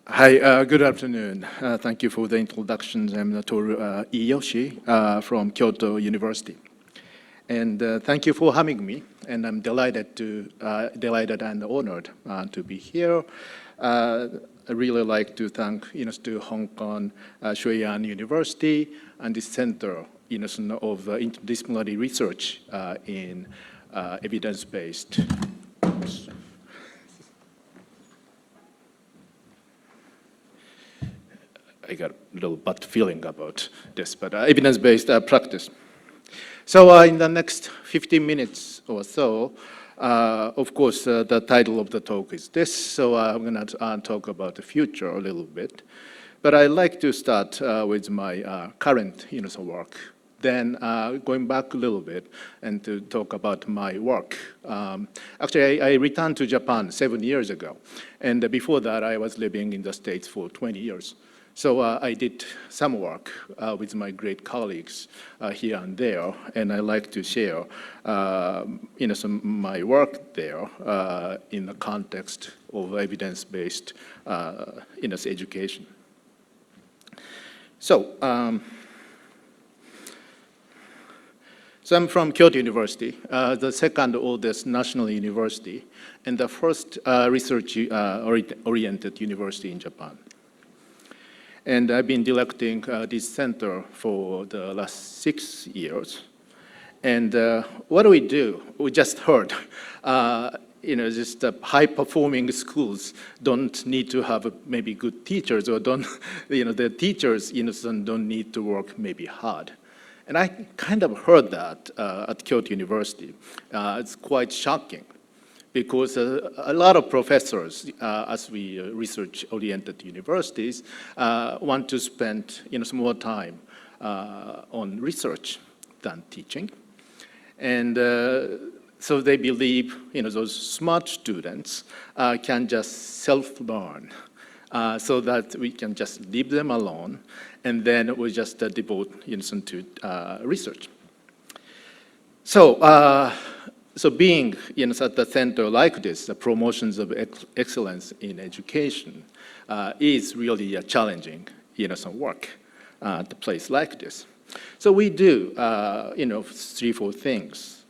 Hi, good afternoon. Thank you for the introductions. I'm Toru Iiyoshi from Kyoto University. And thank you for having me. And I'm delighted and honored to be here. I really like to thank to Hong Kong Shui-Yan University and the Center of Interdisciplinary Research in evidence-based. I got a little bad feeling about this, but evidence-based practice. So in the next 15 minutes or so, of course, the title of the talk is this, so I'm going to talk about the future a little bit. But I'd like to start with my current work, then going back a little bit and to talk about my work. Actually, I returned to Japan 7 years ago, and before that, I was living in the States for 20 years. So I did some work with my great colleagues here and there, and I like to share some my work there in the context of evidence-based education. So I'm from Kyoto University, the second oldest national university, and the first research-oriented university in Japan. And I've been directing this center for the last 6 years. And what do? We just heard, just high-performing schools don't need to have maybe good teachers, or don't, the teachers don't need to work maybe hard. And I kind of heard that at Kyoto University. It's quite shocking, because a lot of professors, as we research-oriented universities, want to spend some more time on research than teaching. And so they believe those smart students can just self-learn, so that we can just leave them alone, and then we just devote to research. So being at the center like this, the promotions of excellence in education is really challenging some work at a place like this. So we do 3-4 things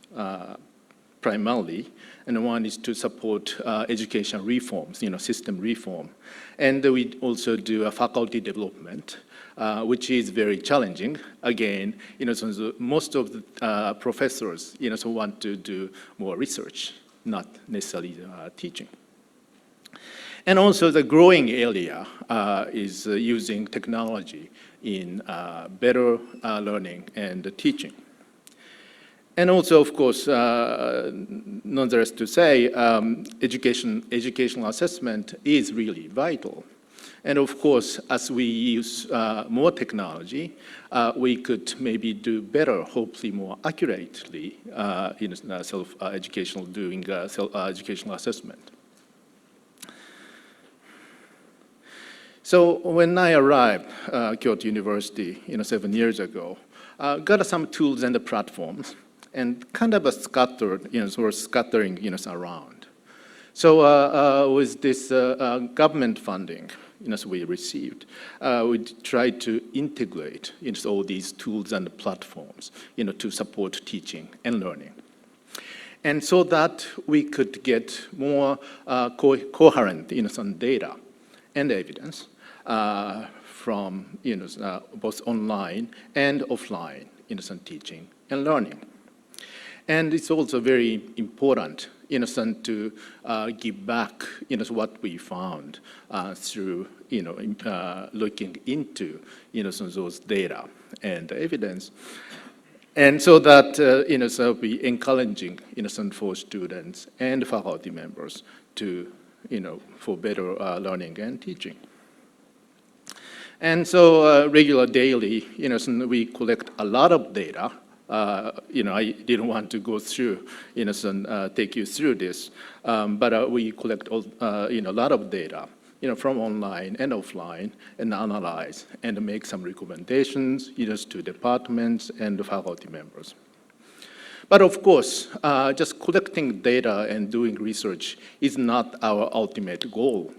primarily, and one is to support education reforms, system reform, and we also do a faculty development, which is very challenging. Again, so most of the professors, want to do more research, not necessarily teaching. And also the growing area is using technology in better learning and teaching. And also, of course, nonetheless to say, educational assessment is really vital. And of course, as we use more technology, we could maybe do better, hopefully more accurately, in self-educational doing self-educational assessment. So when I arrived at Kyoto University 7 years ago, got some tools and the platforms, and kind of scattered, sort of scattering around. So with this government funding, we received, we tried to integrate all these tools and platforms, to support teaching and learning. And so that we could get more coherent, some data and evidence from, both online and offline, some teaching and learning. And it's also very important, to give back, what we found through, looking into, some of those data and evidence. And so that, so be encouraging, for students and faculty members to, for better learning and teaching. And so regular daily, so we collect a lot of data. I didn't want to go through, take you through this, but we collect a lot of data, from online and offline, and analyze and make some recommendations, to departments and faculty members. But of course, just collecting data and doing research is not our ultimate goal,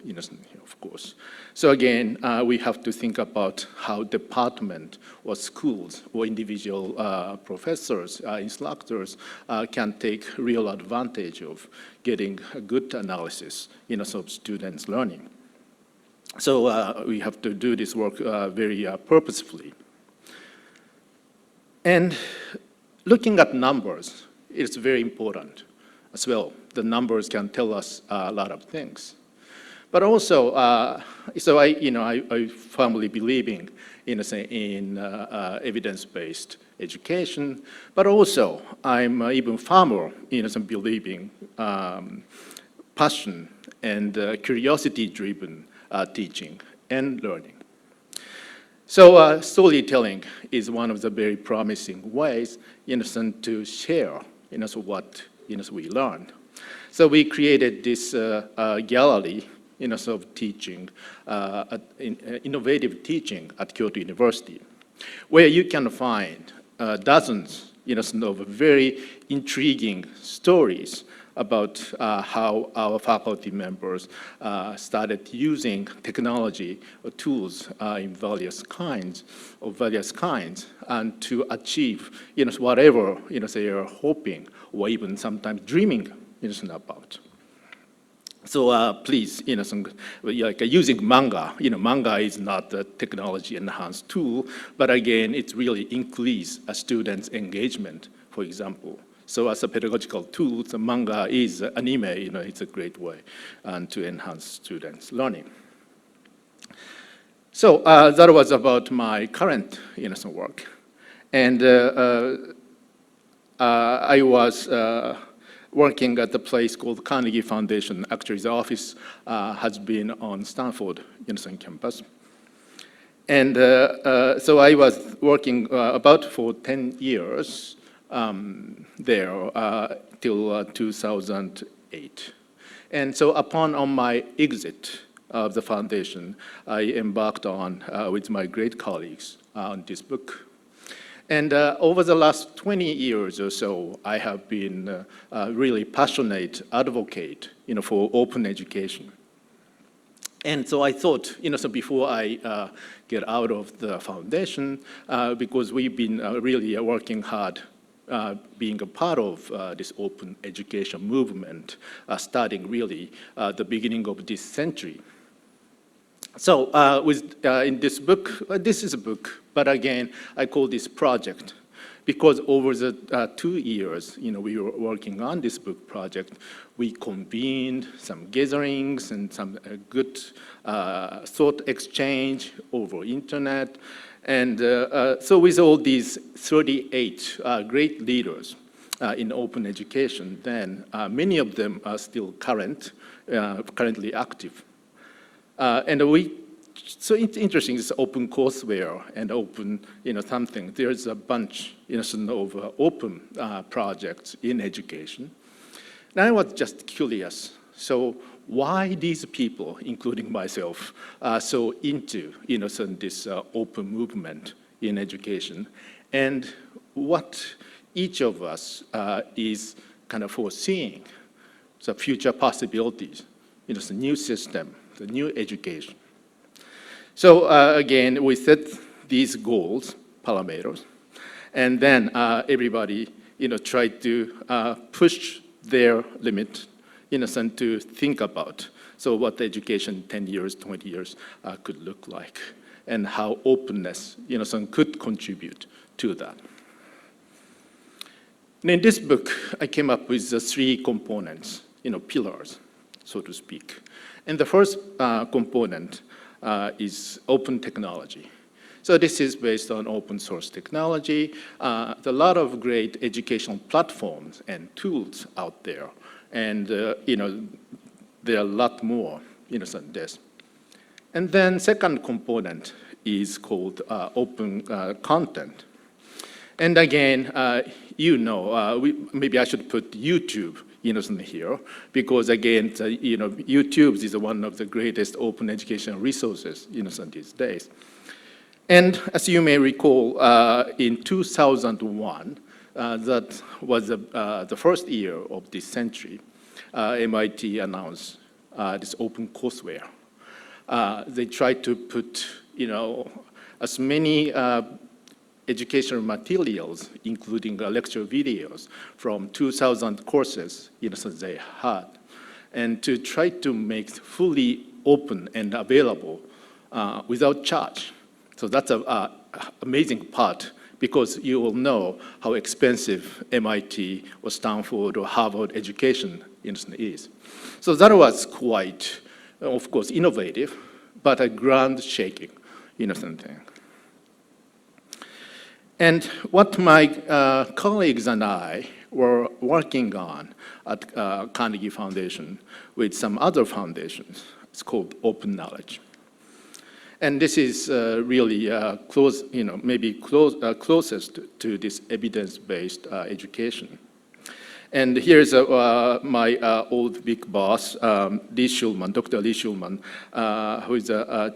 of course. So again, we have to think about how department or schools or individual professors, instructors can take real advantage of getting a good analysis of students' learning. So we have to do this work very purposefully. And looking at numbers is very important as well. The numbers can tell us a lot of things. But also, so I firmly believe in evidence-based education, but also I'm even firmer believing passion and curiosity-driven teaching and learning. So storytelling is one of the very promising ways, to share, what, we learned. So we created this gallery, of teaching, innovative teaching at Kyoto University, where you can find dozens, of very intriguing stories about how our faculty members started using technology or tools in various kinds, and to achieve, whatever, they are hoping or even sometimes dreaming, about. So please, like using manga, manga is not a technology-enhanced tool, but again, it really increases a student's engagement, for example. So as a pedagogical tool, the manga is anime, it's a great way to enhance students' learning. So that was about my current, work. And I was working at the place called Carnegie Foundation. Actually, the office has been on Stanford campus. And so I was working about for 10 years there till 2008. And so on my exit of the foundation, I embarked on, with my great colleagues, on this book. And over the last 20 years or so, I have been really passionate advocate, for open education. And so I thought, so before I get out of the foundation, because we've been really working hard being a part of this open education movement, starting really the beginning of this century. So in this book, this is a book, but again, I call this project because over the 2 years, we were working on this book project, we convened some gatherings and some good thought exchange over internet. And so with all these 38 great leaders in open education, then many of them are still currently active. So it's interesting, it's open courseware and open, something. There's a bunch, of open projects in education. And I was just curious. So why these people, including myself, are so into, this open movement in education, and what each of us is kind of foreseeing, the future possibilities, the new system, the new education. So again, we set these goals, parameters, and then everybody, tried to push their limit, and to think about, so what education 10 years, 20 years could look like, and how openness, could contribute to that. And in this book, I came up with the 3 components, pillars, so to speak. And the first component is open technology. So this is based on open source technology. There's a lot of great educational platforms and tools out there. And, there are a lot more, than this. And then second component is called open content. And again, maybe I should put YouTube, here, because again, YouTube is one of the greatest open education resources, these days. And as you may recall, in 2001, that was the first year of this century, MIT announced this open courseware. They tried to put, as many educational materials, including lecture videos from 2,000 courses, they had, and to try to make fully open and available without charge. So that's an amazing part, because you will know how expensive MIT or Stanford or Harvard education is. So that was quite, of course, innovative, but a ground-shaking, thing. And what my colleagues and I were working on at Carnegie Foundation with some other foundations, it's called Open Knowledge. And this is really close, maybe closest to this evidence-based education. And here's my old big boss, Dr. Lee Schulman, who is a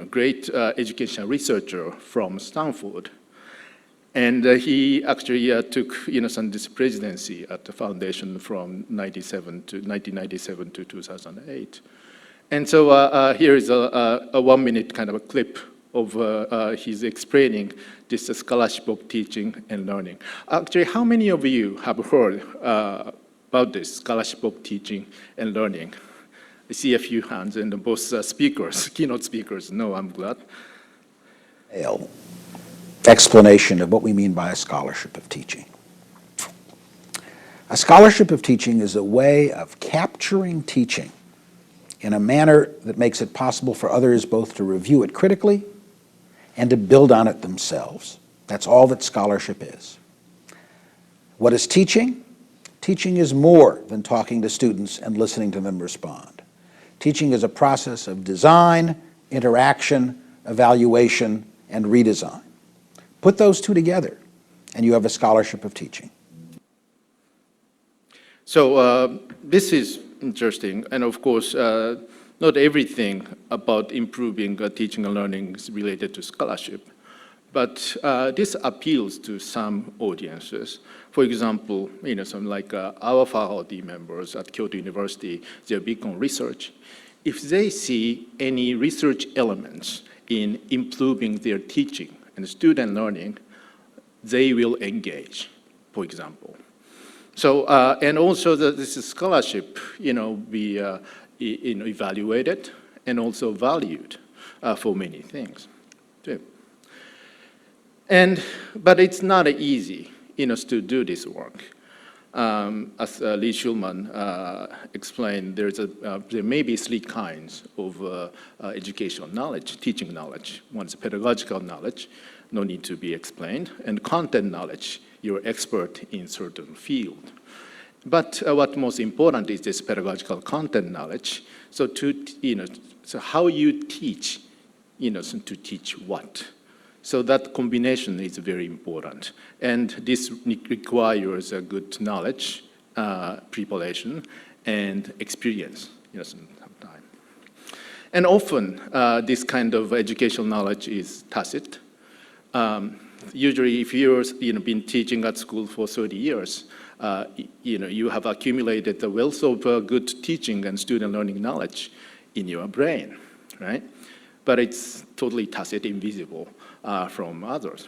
great education researcher from Stanford. And he actually took this presidency at the foundation from 1997 to 2008. And so here is a 1 minute kind of a clip of his explaining this scholarship of teaching and learning. Actually, how many of you have heard about this scholarship of teaching and learning? I see a few hands, and both speakers, keynote speakers. No, I'm glad. Explanation of what we mean by a scholarship of teaching. A scholarship of teaching is a way of capturing teaching in a manner that makes it possible for others both to review it critically and to build on it themselves. That's all that scholarship is. What is teaching? Teaching is more than talking to students and listening to them respond. Teaching is a process of design, interaction, evaluation, and redesign. Put those two together, and you have a scholarship of teaching. So this is interesting, and of course, not everything about improving teaching and learning is related to scholarship, but this appeals to some audiences. For example, some like our faculty members at Kyoto University, they're big on research. If they see any research elements in improving their teaching and student learning, they will engage, for example. So, and also this scholarship, be evaluated and also valued for many things, too. But it's not easy, to do this work. As Lee Schulman explained, there may be 3 kinds of educational knowledge, teaching knowledge. One is pedagogical knowledge, no need to be explained, and content knowledge, you're expert in certain field. But what most important is this pedagogical content knowledge. So so how you teach, to teach what. So that combination is very important. And this requires a good knowledge, preparation, and experience, sometimes. And often, this kind of educational knowledge is tacit. Usually, if you've been teaching at school for 30 years, you have accumulated the wealth of good teaching and student learning knowledge in your brain, right? But it's totally tacit, invisible from others.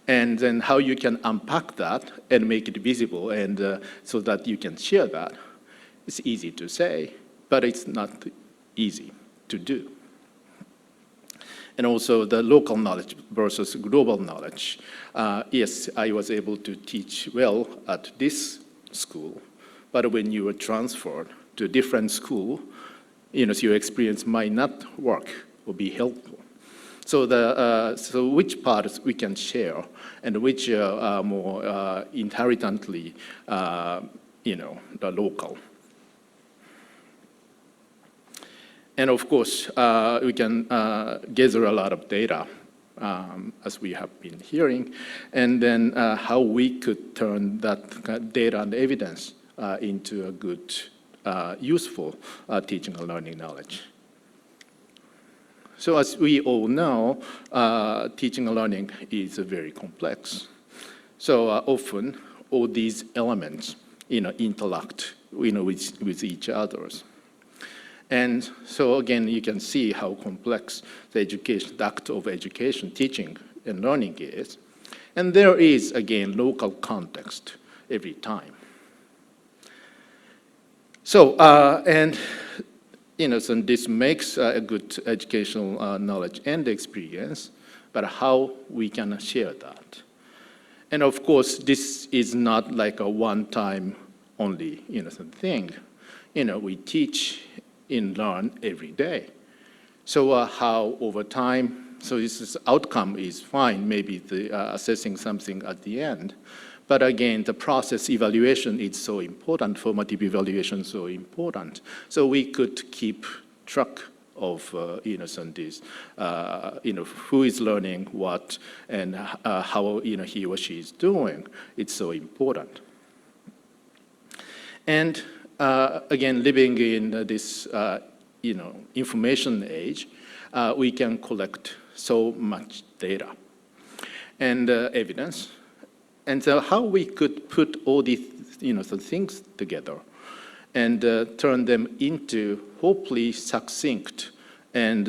And then how you can unpack that and make it visible, and so that you can share that, it's easy to say, but it's not easy to do. And also the local knowledge versus global knowledge. Yes, I was able to teach well at this school, but when you were transferred to a different school, your experience might not work or be helpful. So so which parts we can share and which are more inherently, the local. And of course, we can gather a lot of data, as we have been hearing, and then how we could turn that data and evidence into a good, useful teaching and learning knowledge. So as we all know, teaching and learning is very complex. So often all these elements, interact, with each others. And so again, you can see how complex the act of education, teaching, and learning is. And there is, again, local context every time. So, so this makes a good educational knowledge and experience, but how we can share that. And of course, this is not like a one-time only, thing. We teach and learn every day. So how over time, so this outcome is fine, maybe the assessing something at the end. But again, the process evaluation is so important, formative evaluation is so important. So we could keep track of, this, who is learning what and how, he or she is doing. It's so important. And again, living in this, information age, we can collect so much data and evidence. And so how we could put all these, things together and turn them into hopefully succinct and,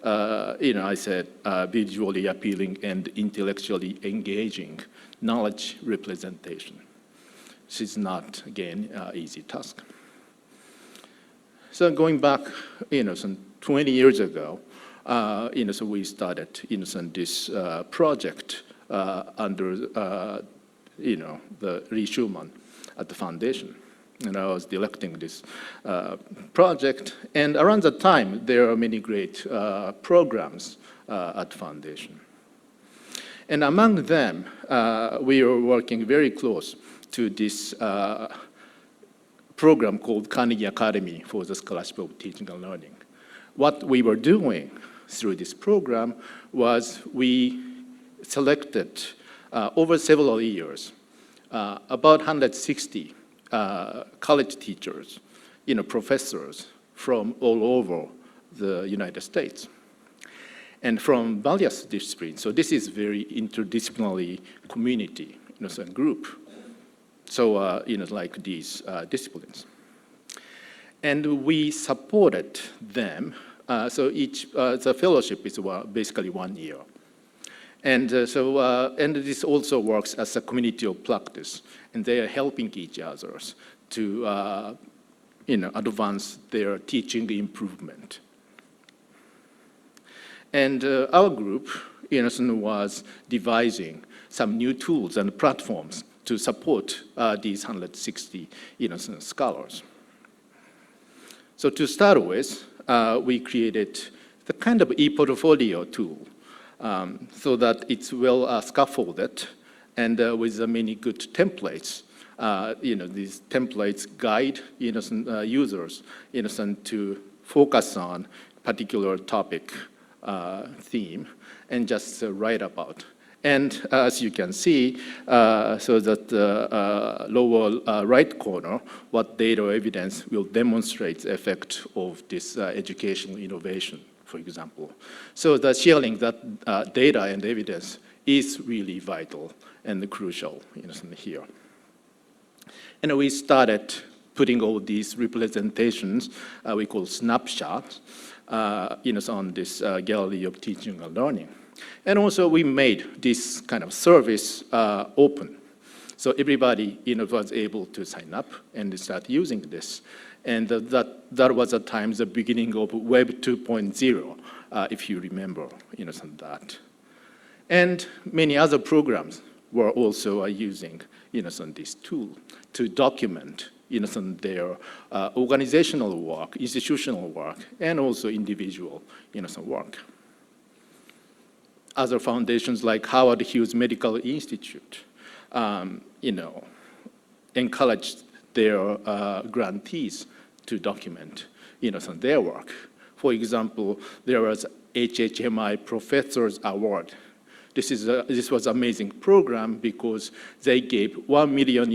I said, visually appealing and intellectually engaging knowledge representation. This is not, again, an easy task. So going back, some 20 years ago, so we started, this project under, the Lee Schumann at the foundation. And I was directing this project. And around that time, there are many great programs at the foundation. And among them, we were working very close to this program called Carnegie Academy for the Scholarship of Teaching and Learning. What we were doing through this program was we selected over several years about 160 college teachers, professors from all over the United States and from various disciplines. So this is very interdisciplinary community, group. So, like these disciplines. And we supported them. So each, the fellowship is basically 1 year. And and this also works as a community of practice. And they are helping each other to, advance their teaching improvement. And our group, was devising some new tools and platforms to support these 160, scholars. So to start with, we created the kind of e-portfolio tool so that it's well scaffolded and with many good templates. These templates guide users to focus on particular topic theme and just write about. And as you can see, so that the lower right corner, what data or evidence will demonstrate the effect of this educational innovation, for example. So the sharing that data and evidence is really vital and crucial here. And we started putting all these representations, we call snapshots, on this gallery of teaching and learning. And also we made this kind of service open. So everybody was able to sign up and start using this. And that was at times the beginning of Web 2.0, if you remember that. And many other programs were also using this tool to document their organizational work, institutional work, and also individual work. Other foundations like Howard Hughes Medical Institute, encouraged their grantees to document, their work. For example, there was HHMI Professors Award. This was an amazing program because they gave $1 million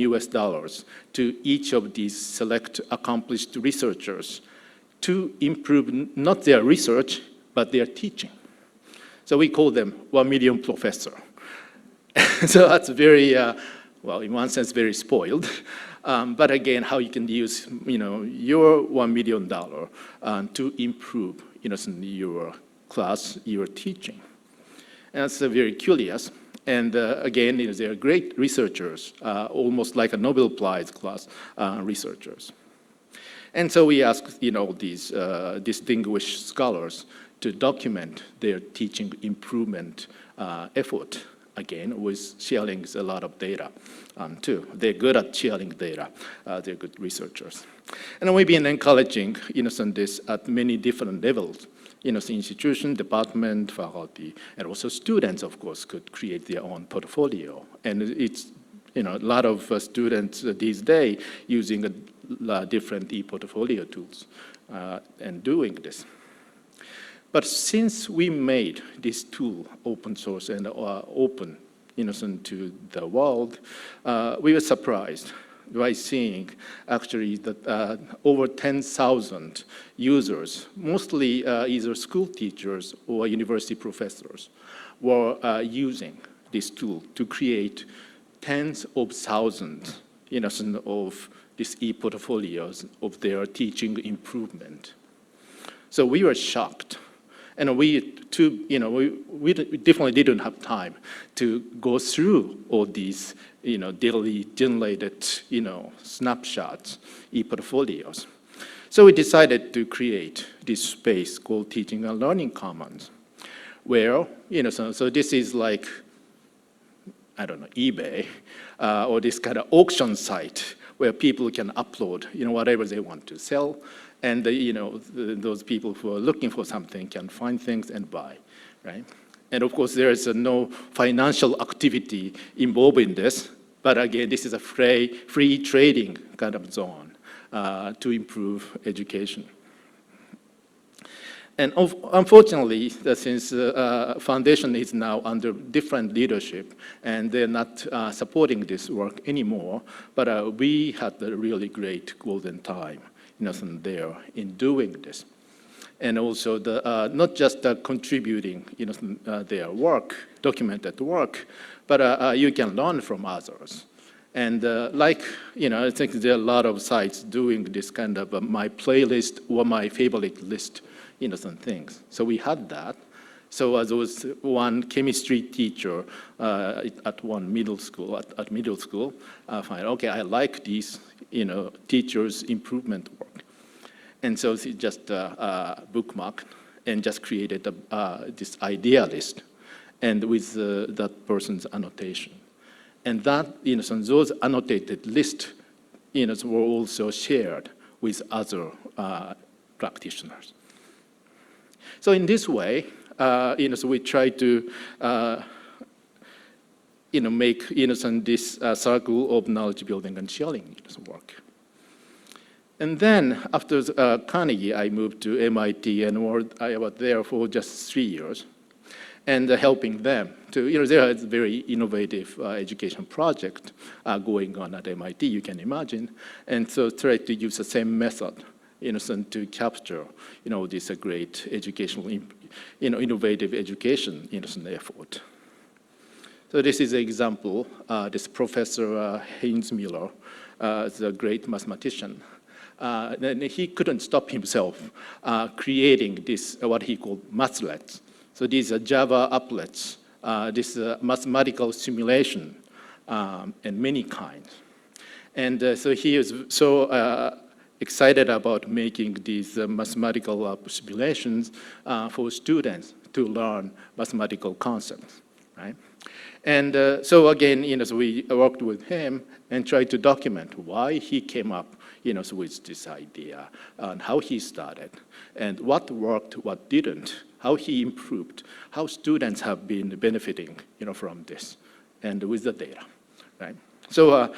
to each of these select accomplished researchers to improve not their research, but their teaching. So we call them 1 million professor. So that's very well, in one sense, very spoiled. But again, how you can use, your $1 million to improve, your class, your teaching. And that's very curious. And again, they are great researchers, almost like a Nobel Prize class researchers. And so we asked, these distinguished scholars to document their teaching improvement effort, again, with sharing a lot of data, too. They're good at sharing data. They're good researchers. And we've been encouraging, this at many different levels. Institution, department, faculty, and also students, of course, could create their own portfolio. And it's, a lot of students these days using different e-portfolio tools and doing this. But since we made this tool open source and open, to the world, we were surprised by seeing actually that over 10,000 users, mostly either school teachers or university professors, were using this tool to create tens of thousands, of these e-portfolios of their teaching improvement. So we were shocked. And we definitely didn't have time to go through all these, daily generated, snapshots, e-portfolios. So we decided to create this space called Teaching and Learning Commons, where, so this is like, I don't know, eBay, or this kind of auction site where people can upload, whatever they want to sell. And those people who are looking for something can find things and buy, right? And of course, there is no financial activity involved in this. But again, this is a free trading kind of zone to improve education. And unfortunately, since the foundation is now under different leadership, and they're not supporting this work anymore, but we had a really great golden time there in doing this. And also not just contributing their work, documented work, but you can learn from others. And I think there are a lot of sites doing this kind of my playlist or my favorite list, some things. So we had that. So there was one chemistry teacher at one middle school, find, okay, I like these, teachers' improvement work. And so she just bookmarked and just created this idea list, and with that person's annotation. And that, so those annotated lists, were also shared with other practitioners. So in this way, so we try to, make, this circle of knowledge building and sharing work. And then after Carnegie, I moved to MIT, and I was there for just 3 years, and helping them to, there is a very innovative education project going on at MIT, you can imagine, and so try to use the same method, to capture, this great educational, innovative education, effort. So this is an example. This Professor Heinz Miller is a great mathematician. Then he couldn't stop himself creating this, what he called mathlets. So these are Java applets, this mathematical simulation, and many kinds. And so he is so excited about making these mathematical simulations for students to learn mathematical concepts, right? And so again, so we worked with him and tried to document why he came up, so with this idea, and how he started, and what worked, what didn't, how he improved, how students have been benefiting, from this, and with the data, right? So,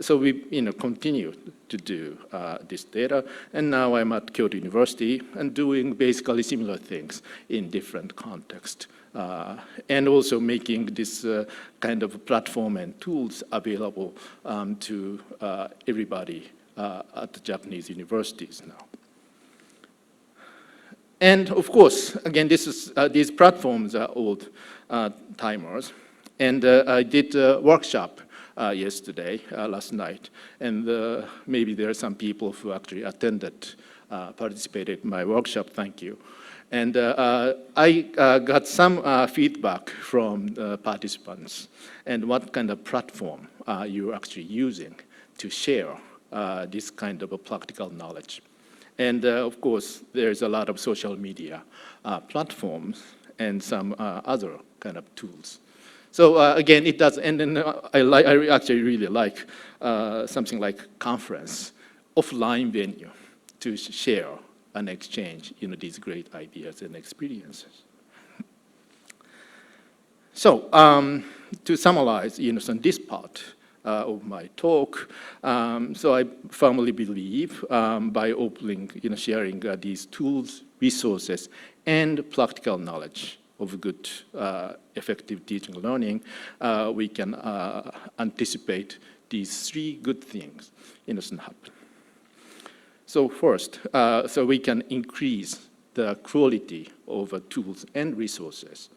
so we, continue to do this data, and now I'm at Kyoto University and doing basically similar things in different contexts, and also making this kind of platform and tools available to everybody at the Japanese universities now. And of course, again, these platforms are old timers, and I did a workshop yesterday, last night. And maybe there are some people who actually attended, participated in my workshop. Thank you. And I got some feedback from participants and what kind of platform you're actually using to share this kind of a practical knowledge. And of course, there's a lot of social media platforms and some other kind of tools. So again, it does, and then I actually really like something like conference, offline venue to share and exchange these great ideas and experiences. So to summarize this part of my talk, so I firmly believe by opening, sharing these tools, resources, and practical knowledge of good, effective teaching and learning, we can anticipate these three good things happen. So first, so we can increase the quality of tools and resources,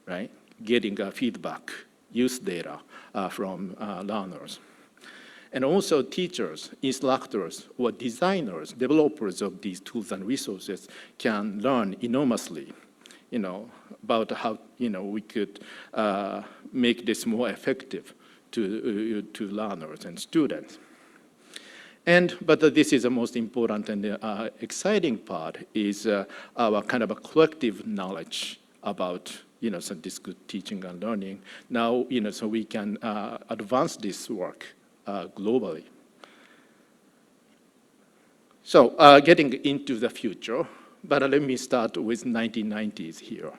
right? Getting feedback, use data from learners. And also teachers, instructors, or designers, developers of these tools and resources can learn enormously, about how, we could make this more effective to learners and students. But this is the most important and exciting part is our kind of a collective knowledge about, so this good teaching and learning. Now, so we can advance this work globally. So getting into the future, but let me start with 1990s here.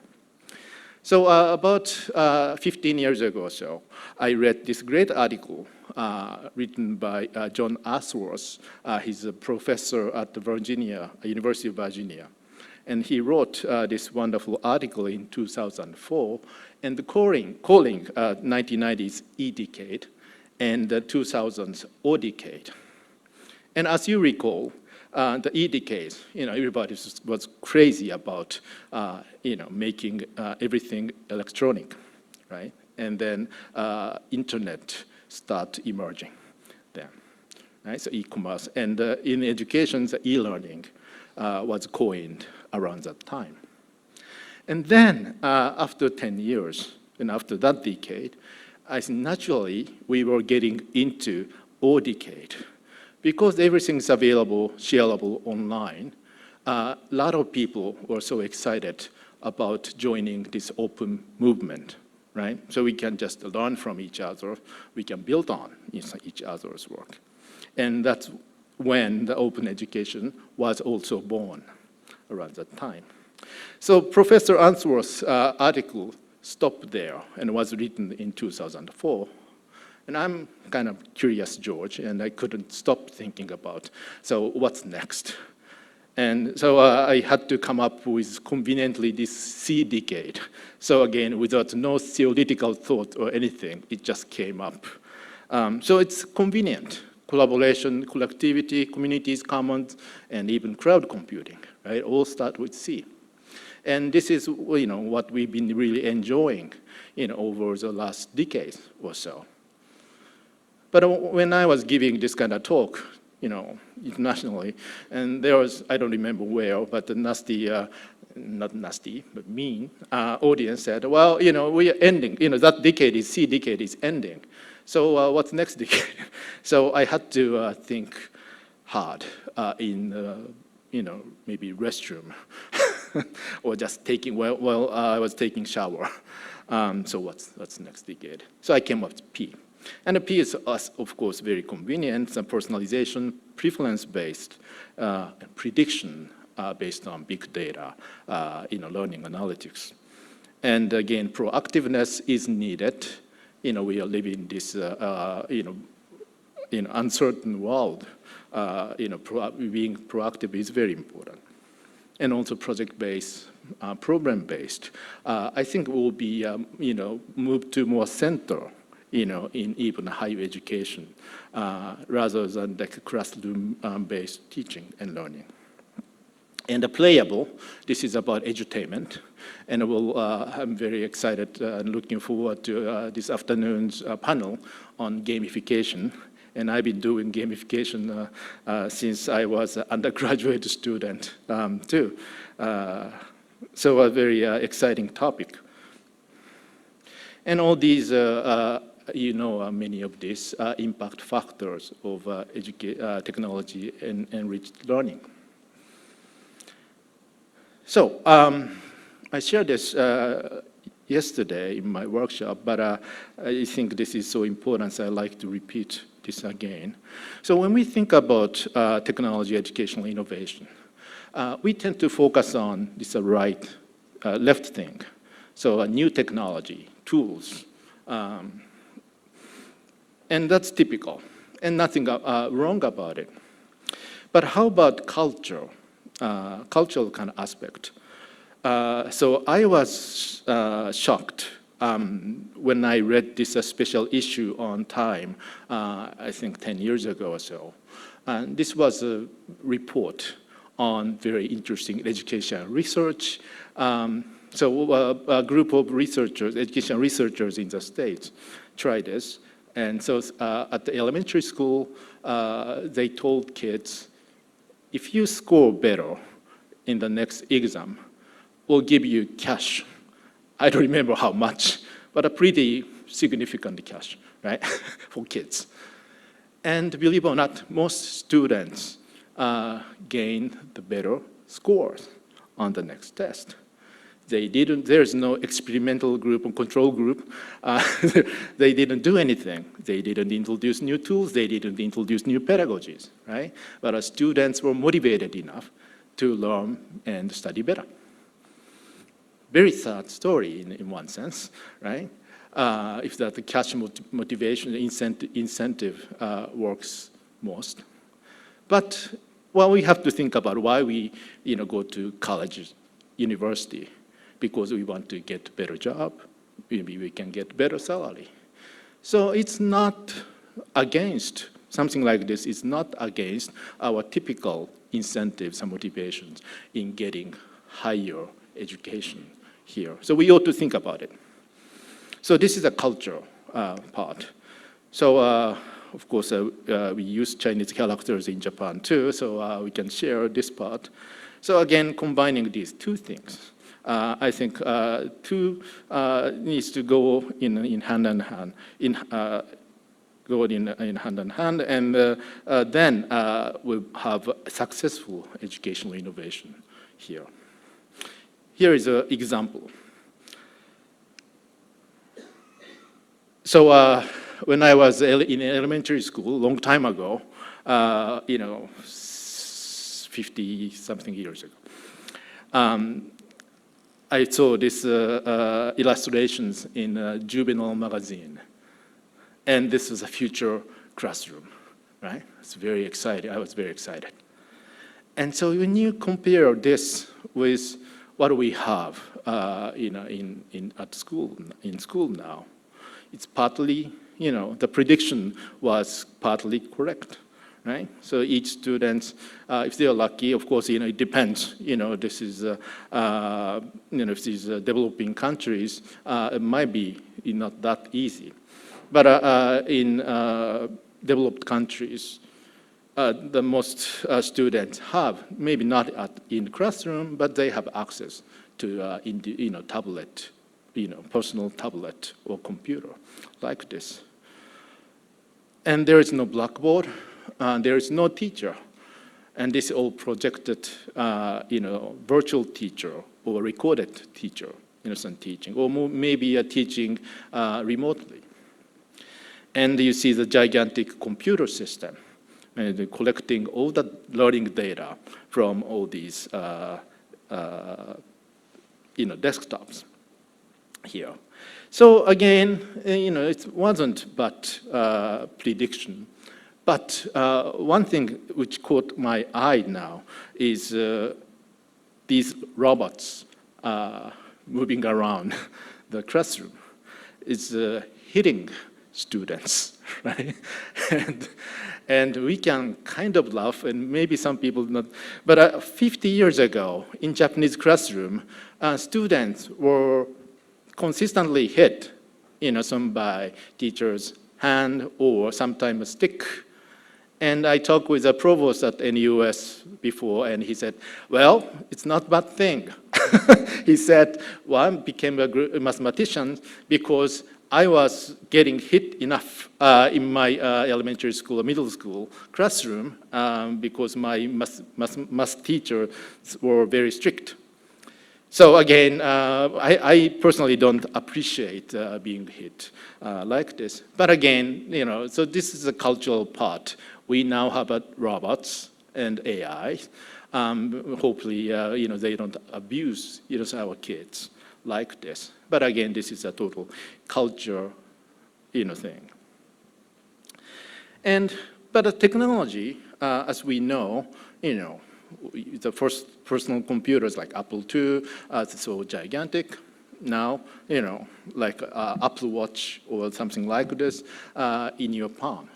So about 15 years ago or so, I read this great article written by John Ashworth. He's a professor at the University of Virginia. And he wrote this wonderful article in 2004, and calling 1990s E-decade and the 2000s O-decade. And as you recall, the E-decade, everybody was crazy about, making everything electronic, right? And then internet start emerging then, right? So e-commerce, and in education, the e-learning was coined around that time. And then after 10 years, and after that decade, I think naturally we were getting into O-decade. Because everything's available, shareable online, a lot of people were so excited about joining this open movement, right? So we can just learn from each other, we can build on each other's work. And that's when the open education was also born around that time. So Professor Answorth's article stopped there and was written in 2004. And I'm kind of curious, George, and I couldn't stop thinking about, so what's next? And so I had to come up with conveniently this C-decade. So again, without no theoretical thought or anything, it just came up. So it's convenient. Collaboration, collectivity, communities, commons, and even crowd computing, right? All start with C. And this is, what we've been really enjoying, over the last decade or so. But when I was giving this kind of talk, internationally, and there was, I don't remember where, but the nasty, not nasty, but mean audience said, well, we are ending, that decade is, C decade is ending. So what's next decade? So I had to think hard in, maybe restroom or just taking, while I was taking shower. So what's next decade? So I came up with P. And the P is, of course, very convenient, and personalization, preference-based, and prediction based on big data, learning analytics. And again, proactiveness is needed. We are living in this, uncertain world. Being proactive is very important. And also project-based, program-based. I think will be, moved to more center, in even higher education, rather than like classroom-based teaching and learning. And the playable, this is about edutainment. And I'm very excited and looking forward to this afternoon's panel on gamification. And I've been doing gamification since I was an undergraduate student too. So a very exciting topic. And all these, many of these impact factors of technology and enriched learning. So I shared this yesterday in my workshop, but I think this is so important, so I'd like to repeat this again. So when we think about technology educational innovation, we tend to focus on this left thing. So a new technology, tools, and that's typical, and nothing wrong about it. But how about culture? Cultural kind of aspect. So I was shocked when I read this special issue on Time, I think 10 years ago or so. And this was a report on very interesting education research. So a group of researchers, education researchers in the States tried this. And so at the elementary school, they told kids, if you score better in the next exam, we'll give you cash. I don't remember how much, but a pretty significant cash, right, for kids. And believe it or not, most students gained the better scores on the next test. There's no experimental group or control group. They didn't do anything. They didn't introduce new tools. They didn't introduce new pedagogies, right? But our students were motivated enough to learn and study better. Very sad story in one sense, right? If that the cash motivation, incentive works most. But well, we have to think about why we go to college, university, because we want to get a better job, maybe we can get better salary. So it's not against, something like this is not against our typical incentives and motivations in getting higher education here. So we ought to think about it. So this is a cultural part. So of course, we use Chinese characters in Japan too, so we can share this part. So again, combining these two things, I think two needs to go in hand in hand, go in hand in hand, and then we'll have successful educational innovation here. Here is an example. So when I was in elementary school, a long time ago, 50-something years ago, I saw these illustrations in a juvenile magazine. And this was a future classroom, right? It's very exciting. I was very excited. And so when you compare this with what we have at school, in school now, it's partly, the prediction was partly correct, right? So each student, if they're lucky, of course, it depends. This is, if these developing countries, it might be not that easy. But in developed countries, the most students have, maybe not in the classroom, but they have access to tablet, personal tablet or computer like this. And there is no blackboard, there is no teacher. And this is all projected, virtual teacher or recorded teacher, some teaching, or maybe a teaching remotely. And you see the gigantic computer system, and collecting all the learning data from all these, desktops here. So again, it wasn't but prediction. But one thing which caught my eye now is these robots moving around the classroom. It's hitting students, right? And we can kind of laugh, and maybe some people not, but 50 years ago, in Japanese classroom, students were consistently hit, some by teachers' hand or sometimes a stick. And I talked with a provost at NUS before, and he said, well, it's not a bad thing. He said, well, I became a mathematician because I was getting hit enough in my elementary school or middle school classroom because my math teachers were very strict. So again, I personally don't appreciate being hit like this. But again, so this is a cultural part. We now have robots and AI. Hopefully, they don't abuse our kids like this. But again, this is a total culture, thing. But the technology, as we know, the first personal computers like Apple II, so gigantic. Now, like Apple Watch or something like this in your palm,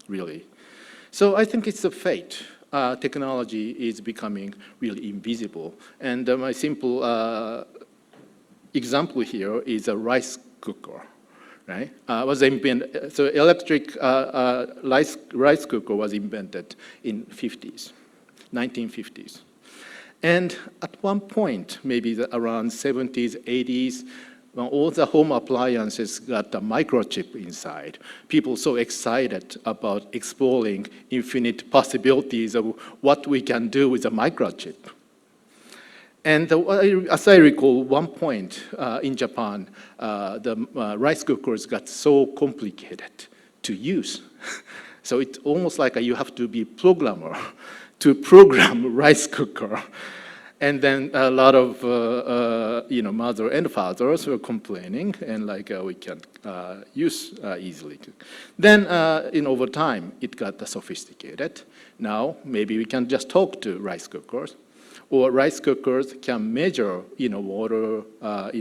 really. So I think it's a fate. Technology is becoming really invisible. And my simple example here is a rice cooker, right? So electric rice cooker was invented in 1950s. And at one point, maybe around 70s, 80s, when all the home appliances got a microchip inside, people so excited about exploring infinite possibilities of what we can do with a microchip. And as I recall, one point in Japan, the rice cookers got so complicated to use. So it's almost like you have to be a programmer to program rice cooker. And then a lot of mother and fathers were complaining, and we can't use easily. Then over time, it got sophisticated. Now maybe we can just talk to rice cookers, or rice cookers can measure water,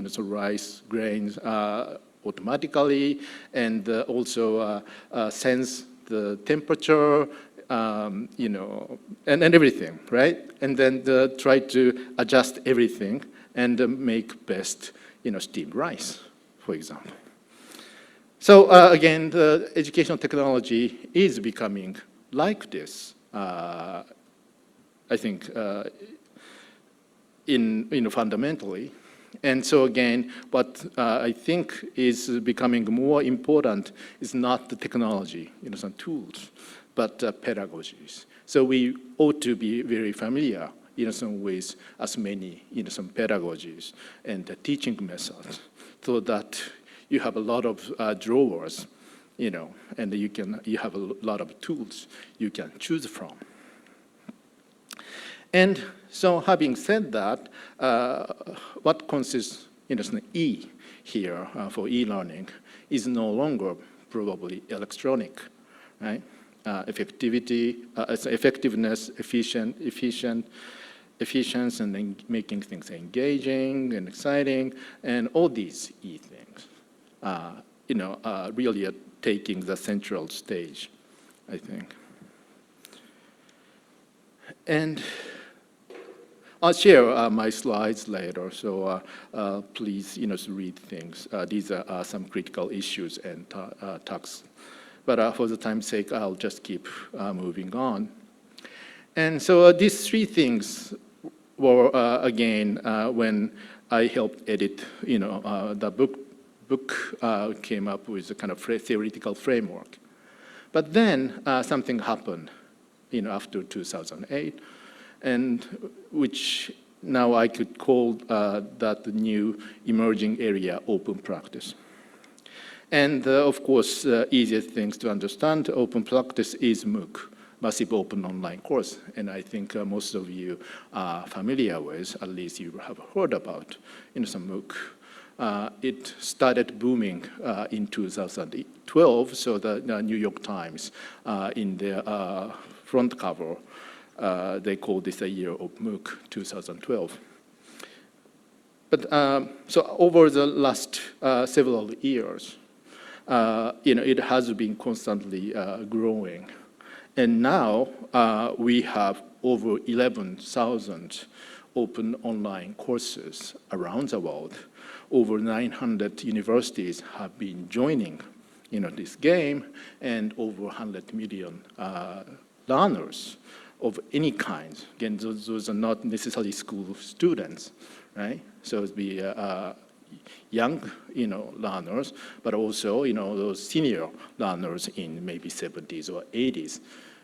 so rice grains automatically, and also sense the temperature. And everything, right? And then try to adjust everything and make best, steamed rice, for example. So again, the educational technology is becoming like this. I think fundamentally. And so again, what I think is becoming more important is not the technology, some tools, but pedagogies. So we ought to be very familiar, with as many, some pedagogies and teaching methods, so that you have a lot of drawers, and you have a lot of tools you can choose from. And so, having said that, what consists, E here for e-learning is no longer probably electronic, right? Effectiveness, efficiency, and then making things engaging and exciting, and all these E things, really are taking the central stage, I think. And I'll share my slides later, so please, read things. These are some critical issues and talks. But for the time's sake, I'll just keep moving on. And so these three things were, again, when I helped edit, the book came up with a kind of theoretical framework. But then something happened, after 2008, and which now I could call that the new emerging area open practice. And of course, easiest things to understand, open practice is MOOC, Massive Open Online Course. And I think most of you are familiar with, at least you have heard about, some MOOC. It started booming in 2012, so the New York Times, in their front cover, they call this a year of MOOC, 2012. But so over the last several years, it has been constantly growing. And now we have over 11,000 open online courses around the world. Over 900 universities have been joining this game, and over 100 million learners of any kind. Again, those are not necessarily school students, right? So it'd be young, learners, but also, those senior learners in maybe 70s or 80s,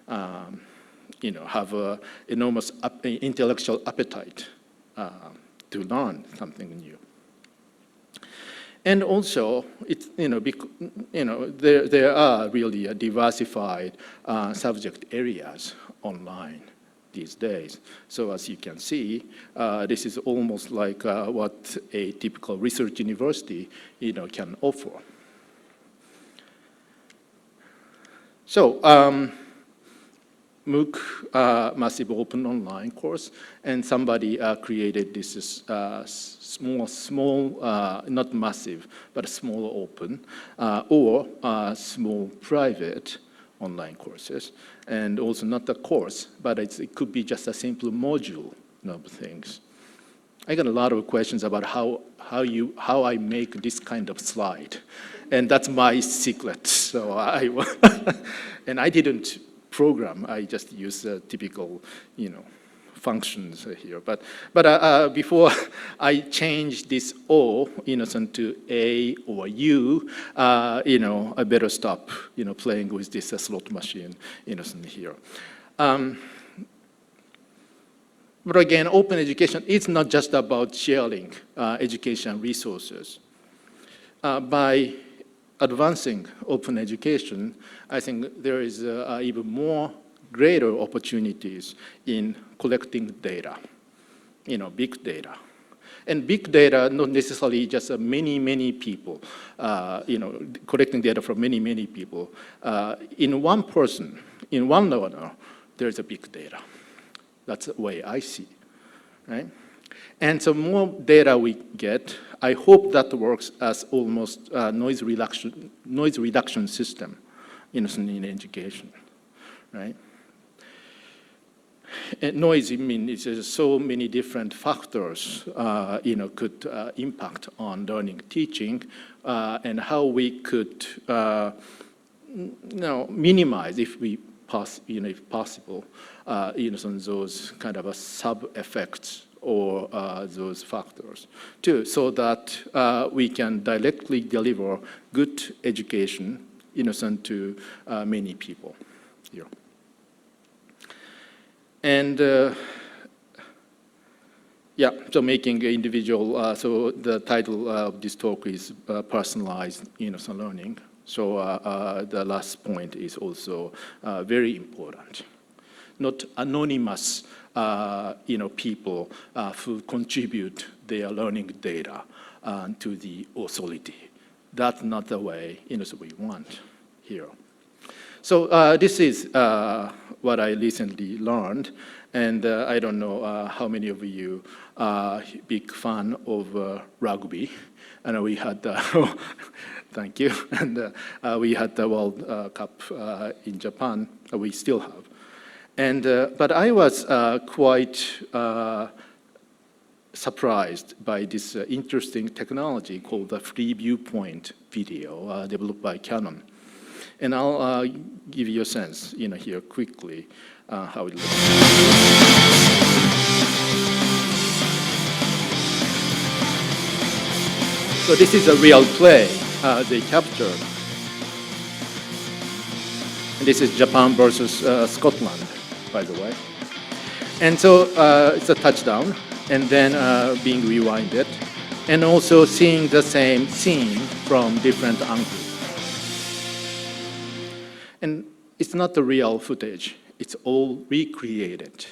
have an enormous intellectual appetite to learn something new. And also, there are really diversified subject areas online these days. So as you can see, this is almost like what a typical research university can offer. So MOOC, massive open online course, and somebody created this small, not massive, but small open, or small private online courses, and also not a course, but it could be just a simple module of things. I got a lot of questions about how I make this kind of slide, and that's my secret. So and I didn't program. I just use typical, functions here. But before I change this O, to A or U, I better stop, playing with this slot machine, here. But again, open education is not just about sharing education resources. By advancing open education, I think there is even more greater opportunities in collecting data, big data. And big data, not necessarily just many people, collecting data from many people. In one person, in one learner, there's a big data. That's the way I see, right? And so more data we get, I hope that works as almost a noise reduction system in education, right? And noise, it's just so many different factors, could impact on learning, teaching, and how we could, minimize, if possible, those kind of sub-effects or those factors too, so that we can directly deliver good education, to many people here. And so making individual, so the title of this talk is personalized, learning. So the last point is also very important. Not anonymous, people who contribute their learning data to the authority. That's not the way, we want here. So this is what I recently learned, and I don't know how many of you are big fan of rugby, and we had thank you, and we had the World Cup in Japan. We still have, and but I was quite surprised by this interesting technology called the free viewpoint video developed by Canon. And I'll give you a sense, here quickly, how it looks. So this is a real play they captured. And this is Japan versus Scotland, by the way. And so it's a touchdown, and then being rewinded, and also seeing the same scene from different angles. And it's not the real footage, it's all recreated.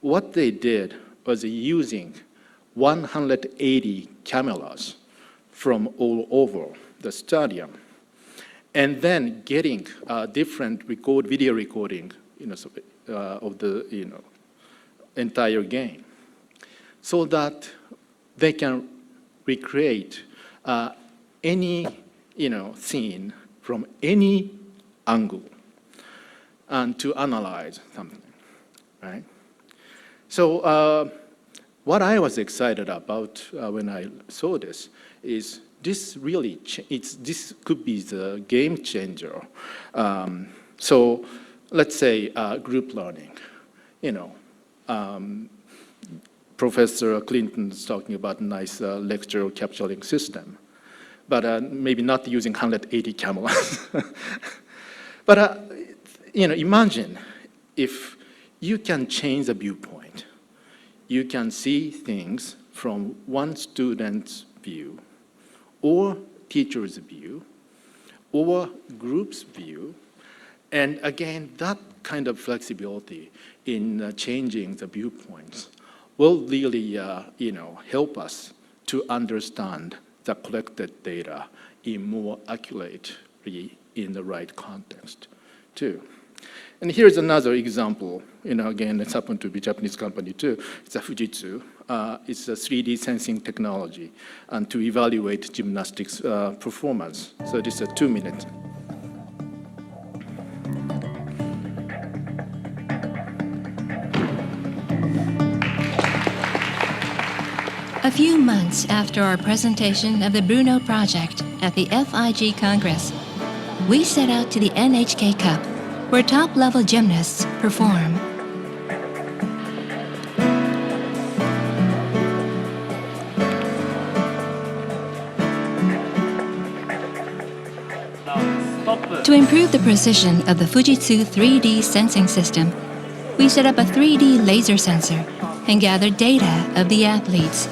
What they did was using 180 cameras from all over the stadium, and then getting different video recording, of the entire game, so that they can recreate any seen from any angle and to analyze something, right? So what I was excited about when I saw this is this really, this could be the game changer. So let's say group learning, Professor Clinton's talking about a nice lecture capturing system, but maybe not using 180 cameras. But imagine if you can change the viewpoint. You can see things from one student's view, or teacher's view, or group's view, and again, that kind of flexibility in changing the viewpoints will really, help us to understand the collected data in more accurately in the right context, too. And here's another example. Again, it's happened to be a Japanese company, too. It's a Fujitsu. It's a 3D sensing technology and to evaluate gymnastics performance. So this is a 2-minute. A few months after our presentation of the Bruno project at the FIG Congress, we set out to the NHK Cup, where top-level gymnasts perform. To improve the precision of the Fujitsu 3D sensing system, we set up a 3D laser sensor and gathered data of the athletes.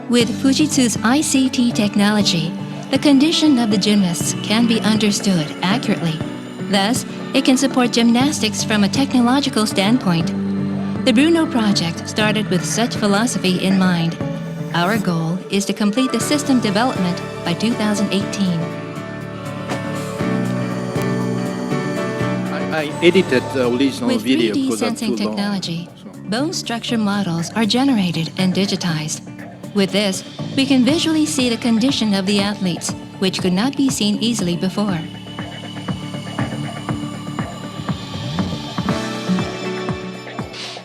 With Fujitsu's ICT technology, the condition of the gymnasts can be understood accurately. Thus, it can support gymnastics from a technological standpoint. The Bruno project started with such philosophy in mind. Our goal is to complete the system development by 2018. I edited the original With video 3D because it's too sensing long. technology, bone structure models are generated and digitized. With this, we can visually see the condition of the athletes, which could not be seen easily before.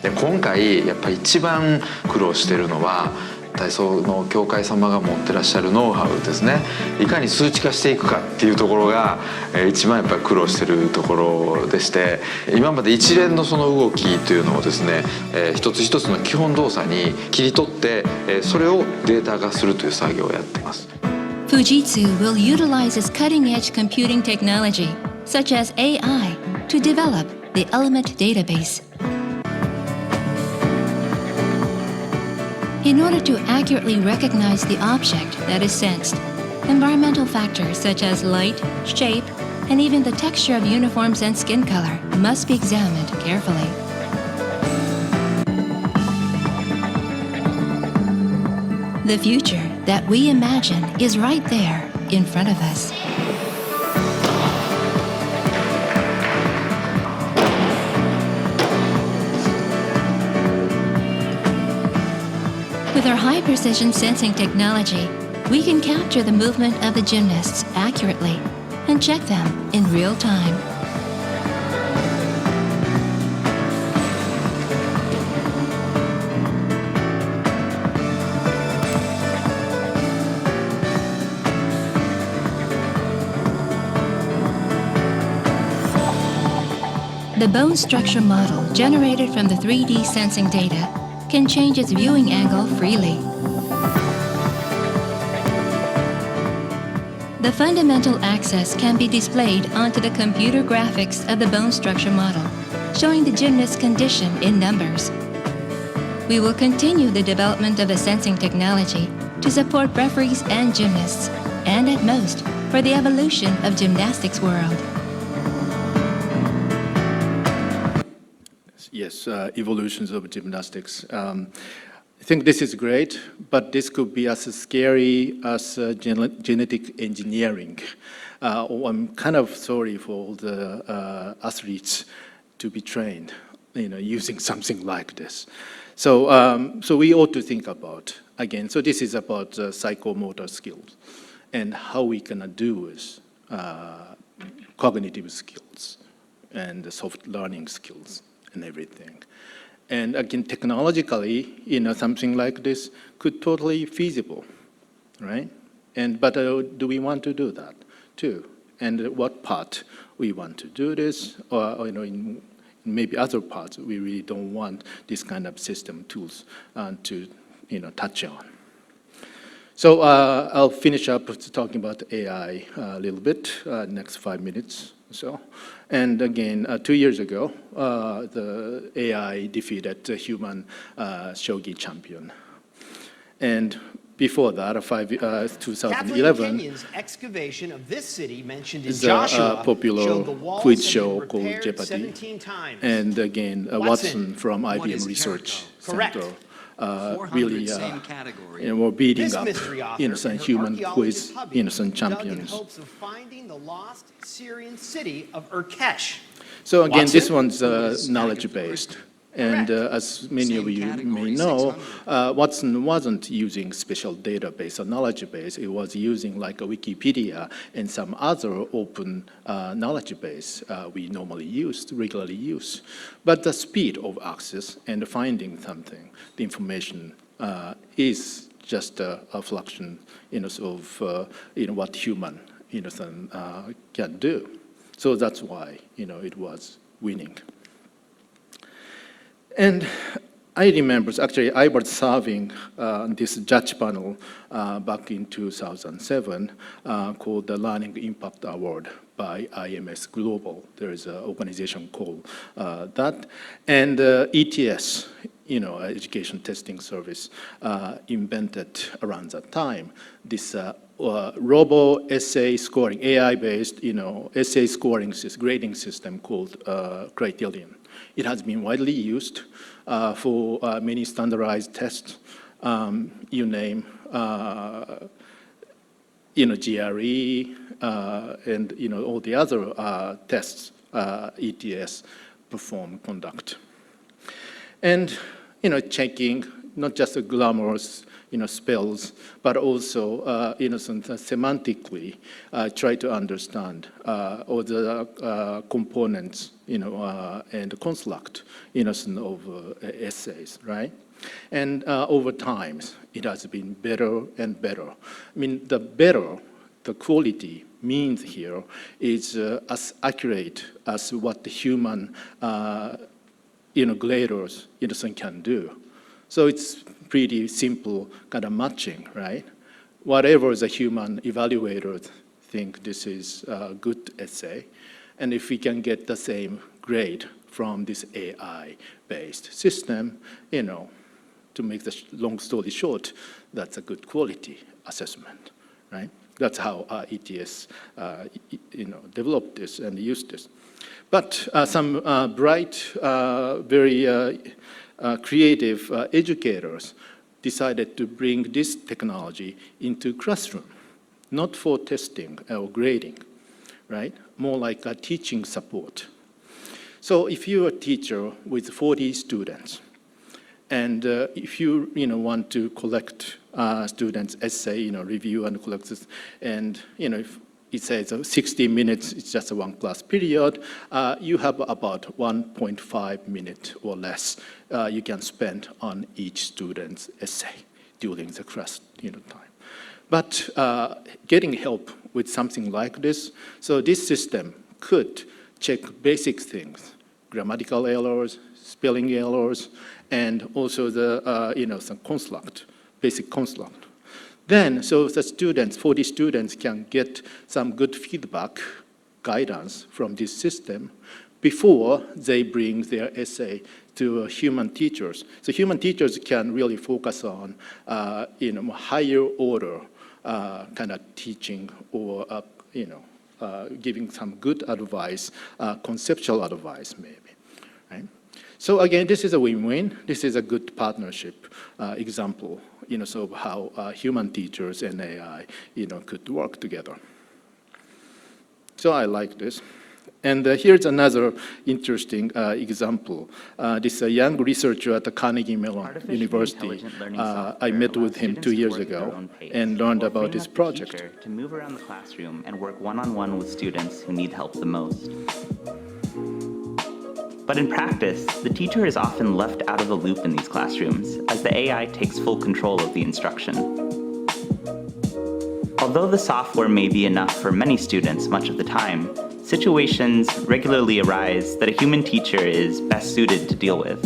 で今回やっぱり一番苦労しているのは体操の協会様が持ってらっしゃるノウハウですね。いかに数値化していくかっていうところが一番やっぱり苦労しているところでして、今まで一連のその動きというのをですね、一つ一つの基本動作に切り取ってそれをデータ化するという作業をやっています。Fujitsu will utilize its cutting-edge computing technology, such as AI, to develop the element database. In order to accurately recognize the object that is sensed, environmental factors such as light, shape, and even the texture of uniforms and skin color must be examined carefully. The future that we imagine is right there in front of us. With our high-precision sensing technology, we can capture the movement of the gymnasts accurately and check them in real time. The bone structure model generated from the 3D sensing data can change its viewing angle freely. The fundamental axis can be displayed onto the computer graphics of the bone structure model, showing the gymnast's condition in numbers. We will continue the development of the sensing technology to support referees and gymnasts, and at most, for the evolution of gymnastics world. Yes, evolutions of gymnastics. I think this is great, but this could be as scary as genetic engineering. I'm kind of sorry for the athletes to be trained using something like this. So, so we ought to think about, again, so this is about psychomotor skills and how we can do with cognitive skills and soft learning skills and everything. And again, technologically, something like this could totally feasible, right? But do we want to do that too? And what part we want to do this, or in maybe other parts we really don't want this kind of system tools to touch on. So I'll finish up talking about AI a little bit, next 5 minutes or so. And again, 2 years ago, the AI defeated the human shogi champion. And before that, 2011, Kenyon's excavation of this city mentioned in is a Joshua popular showed the walls quiz had show been called repaired Jeopardy. 17 times. And again, Watson from won IBM his Research Jericho. Correct. Center really same category. were beating This up mystery author some and her human archaeologist quiz hubby some dug in champions. hopes of finding the lost Syrian city of Urkesh. So again, this Watson? one's knowledge-based. And Correct. as many of Same you may category, know, 600. Watson wasn't using special database or knowledge base. It was using like a Wikipedia and some other open knowledge base we normally regularly use. But the speed of access and finding something, the information is just a fraction of what human can do. So that's why it was winning. And I remember, actually, I was serving this judge panel back in 2007 called the Learning Impact Award by IMS Global. There is an organization called that. And ETS, Education Testing Service, invented around that time this robo-essay scoring, AI-based, essay scoring grading system called Criterion. It has been widely used for many standardized tests, you name, GRE, and all the other tests ETS conduct. And checking not just the glamorous spells, but also semantically try to understand all the components and construct of essays, right? And over time, it has been better and better. I mean, the better the quality means here is as accurate as what the human graders can do. So it's pretty simple kind of matching, right? Whatever the human evaluators think this is a good essay, and if we can get the same grade from this AI-based system, to make the long story short, that's a good quality assessment, right? That's how ETS, developed this and used this. But some bright, very creative educators decided to bring this technology into classroom, not for testing or grading, right? More like a teaching support. So if you're a teacher with 40 students, and if you want to collect students' essay, review and collect this, and if it says 60 minutes, it's just a one class period, you have about 1.5 minutes or less you can spend on each student's essay during the class time. But getting help with something like this, so this system could check basic things, grammatical errors, spelling errors, and also the some construct, basic construct. Then, so the students, 40 students can get some good feedback, guidance from this system before they bring their essay to human teachers. So human teachers can really focus on, higher order kind of teaching or, giving some good advice, conceptual advice maybe, right? So again, this is a win-win. This is a good partnership example, so how human teachers and AI, could work together. So I like this. And here's another interesting example. This young researcher at the Carnegie Mellon University, I met with him 2 years ago and learned about this project. To move around the classroom and work one-on-one with students who need help the most. But in practice, the teacher is often left out of the loop in these classrooms as the AI takes full control of the instruction. Although the software may be enough for many students much of the time, situations regularly arise that a human teacher is best suited to deal with.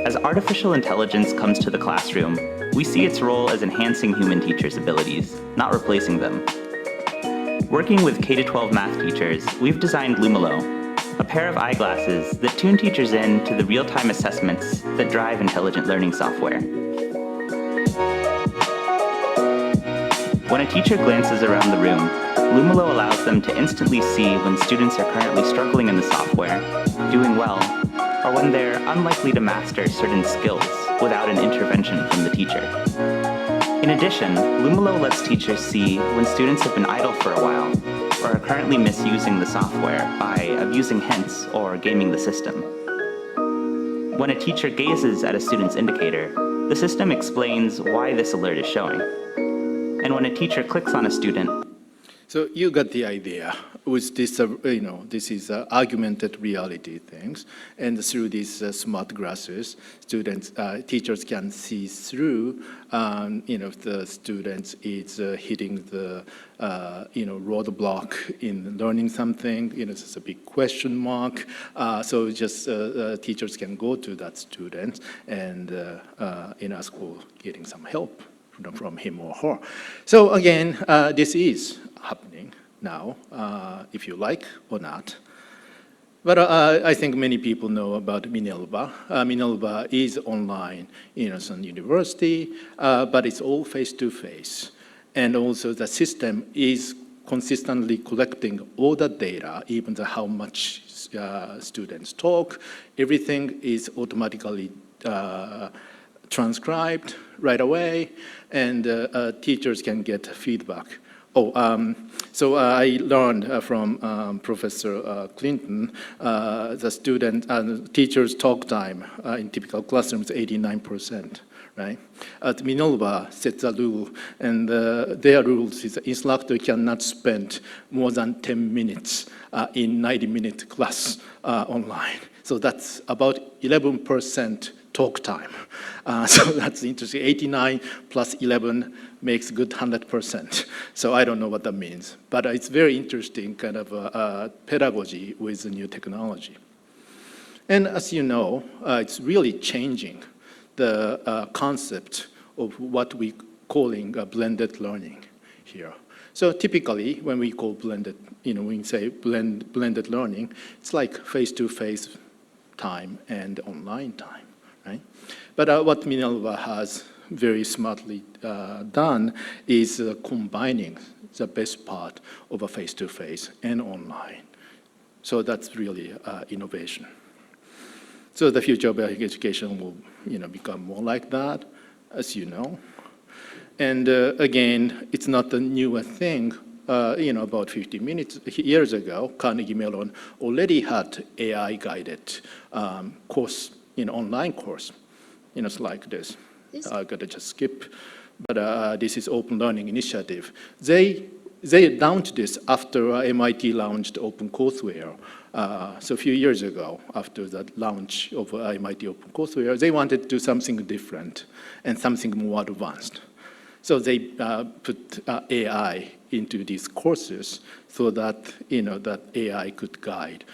As artificial intelligence comes to the classroom, we see its role as enhancing human teachers' abilities, not replacing them. Working with K-12 math teachers, we've designed Lumilo, a pair of eyeglasses that tune teachers in to the real-time assessments that drive intelligent learning software. When a teacher glances around the room, Lumilo allows them to instantly see when students are currently struggling in the software, doing well, or when they're unlikely to master certain skills without an intervention from the teacher. In addition, Lumilo lets teachers see when students have been idle for a while or are currently misusing the software by abusing hints or gaming the system. When a teacher gazes at a student's indicator, the system explains why this alert is showing. And when a teacher clicks on a student, So you got the idea with this, this is augmented reality things, and through these smart glasses, teachers can see through, if the student is hitting the, roadblock in learning something, it's a big question mark. So just teachers can go to that student and ask for getting some help from him or her. So again, this is happening now, if you like or not. But I think many people know about Minerva. Minerva is online in some university, but it's all face-to-face. And also the system is consistently collecting all the data, even how much students talk. Everything is automatically transcribed right away, and teachers can get feedback. So I learned from Professor Clinton, the teachers' talk time in typical classrooms is 89%, right? At Minerva sets a rule, and their rules is instructor cannot spend more than 10 minutes in 90-minute class online. So that's about 11% talk time. So that's interesting. 89 plus 11 makes good 100%. So I don't know what that means. But it's very interesting kind of pedagogy with the new technology. And as you know, it's really changing the concept of what we're calling blended learning here. So typically, when we call blended, when we say blended learning, it's like face-to-face time and online time. Right? But what Minerva has very smartly done is combining the best part of a face-to-face and online. So that's really innovation. So the future of education will become more like that, as you know. And again, it's not a newer thing. About 50 years ago, Carnegie Mellon already had AI-guided course, online course. It's like this. I gotta just skip. But this is Open Learning Initiative. They launched this after MIT launched OpenCourseware. So a few years ago, after that launch of MIT OpenCourseware, they wanted to do something different and something more advanced. So they put AI into these courses so that that AI could guide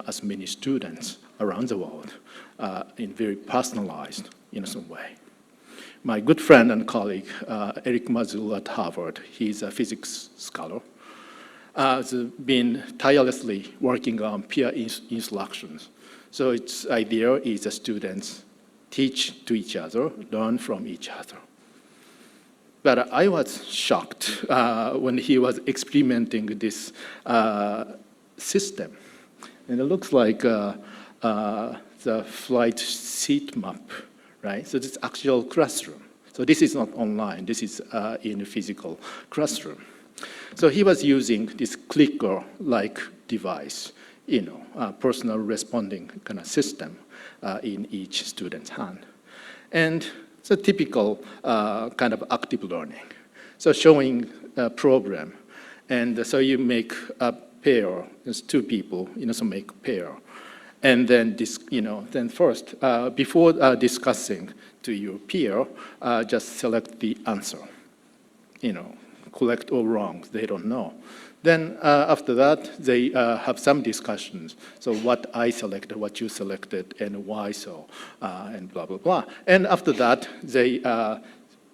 as many students around the world in very personalized some way. My good friend and colleague Eric Mazul at Harvard, he's a physics scholar, has been tirelessly working on peer instructions. So its idea is the students teach to each other, learn from each other. But I was shocked when he was experimenting this system. And it looks like the flight seat map, right? So this is actual classroom. So this is not online. This is in a physical classroom. So he was using this clicker-like device, personal responding kind of system in each student's hand. And it's a typical kind of active learning. So showing a program, and so you make a pair. There's two people, so make a pair, and then then first before discussing to your peer, just select the answer. Correct or wrong, they don't know. Then after that, they have some discussions. So what I selected, what you selected, and why so, and blah, blah, blah. And after that, they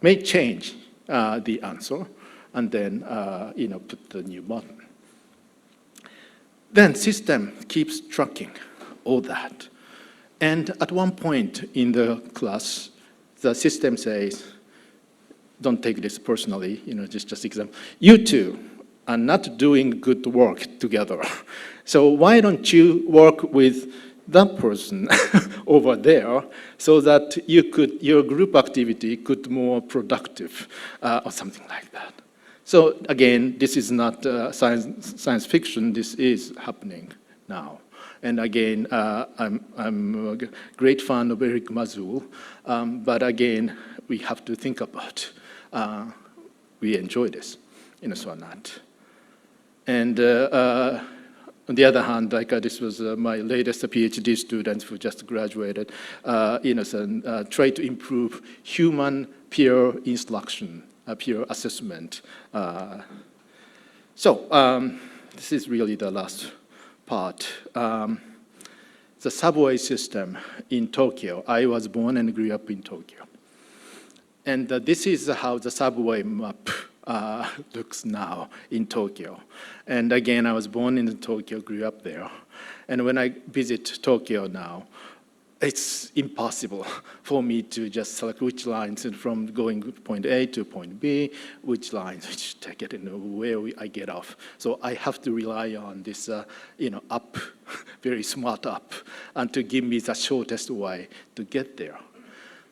may change the answer, and then put the new button. Then system keeps tracking all that. And at one point in the class, the system says, don't take this personally, just example. You two are not doing good work together. So why don't you work with that person over there so that your group activity could be more productive or something like that. So again, this is not science fiction, this is happening now. And again, I'm a great fan of Eric Mazul, but again, we have to think about we enjoy this, so not. And on the other hand, this was my latest PhD student who just graduated, try to improve human peer instruction, peer assessment. This is really the last part. The subway system in Tokyo. I was born and grew up in Tokyo. And this is how the subway map looks now in Tokyo. And again, I was born in Tokyo, grew up there. And when I visit Tokyo now, it's impossible for me to just select which lines from going point A to point B, which lines which take it and where I get off. So I have to rely on this, app, very smart app, and to give me the shortest way to get there.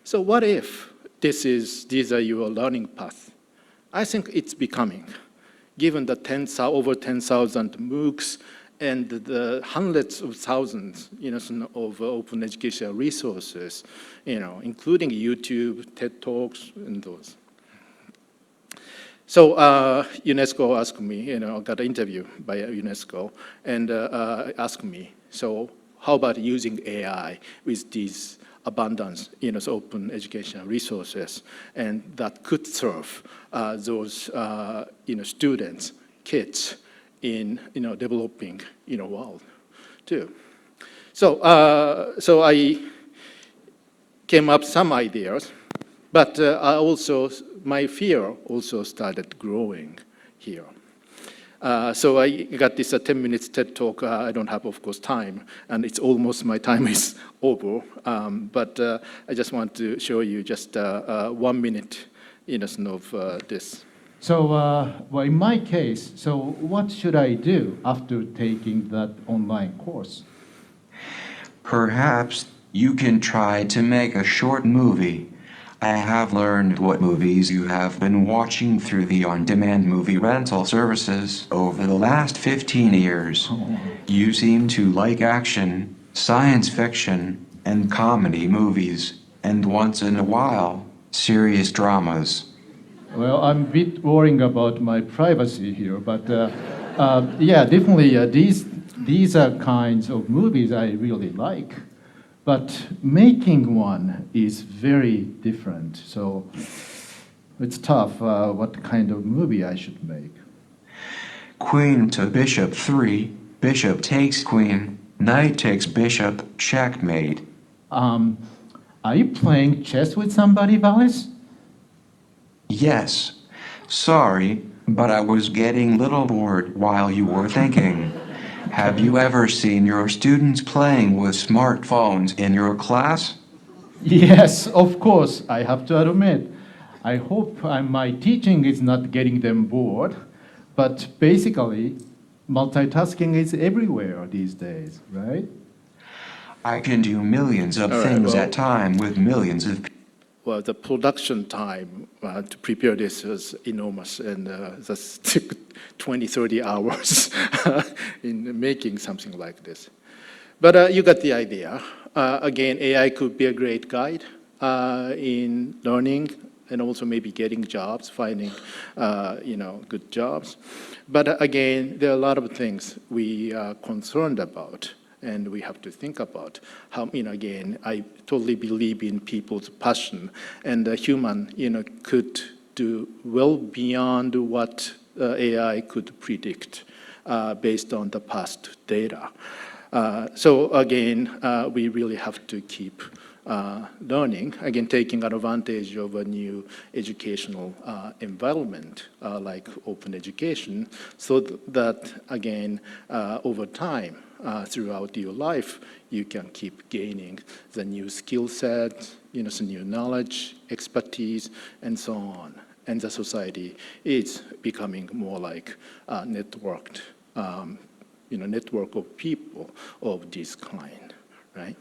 So what if these are your learning paths? I think it's becoming, given the over 10,000 MOOCs and the hundreds of thousands, of open educational resources, including YouTube, TED Talks, and those. So UNESCO asked me, I got an interview by UNESCO, and asked me, so how about using AI with these abundance, open educational resources, and that could serve those, students, kids in, developing, world too. So I came up some ideas, but my fear also started growing here. So I got this 10 minutes TED Talk. I don't have, of course, time, and it's almost my time is over. But I just want to show you just 1 minute, of this. So, in my case, so what should I do after taking that online course? Perhaps you can try to make a short movie. I have learned what movies you have been watching through the on-demand movie rental services over the last 15 years. You seem to like action, science fiction, and comedy movies, and once in a while, serious dramas. Well, I'm a bit worrying about my privacy here, but yeah, definitely these are kinds of movies I really like. But making one is very different, so it's tough what kind of movie I should make. Queen to bishop 3, bishop takes queen, knight takes bishop, checkmate. Are you playing chess with somebody, Valis? Yes. Sorry, but I was getting a little bored while you were thinking. Have you ever seen your students playing with smartphones in your class? Yes, of course, I have to admit. I hope my teaching is not getting them bored, but basically, multitasking is everywhere these days, right? I can do millions of things at a time with millions of people. well, the production time to prepare this was enormous, and that's took 20, 30 hours in making something like this. But you got the idea. Again, AI could be a great guide in learning and also maybe getting jobs, finding good jobs. But again, there are a lot of things we are concerned about, and we have to think about how, again, I totally believe in people's passion, and the human, could do well beyond what AI could predict based on the past data. So again, we really have to keep learning, again, taking advantage of a new educational environment like open education, so that, again, over time, throughout your life, you can keep gaining the new skill sets, some new knowledge, expertise, and so on. And the society is becoming more like networked, network of people of this kind, right?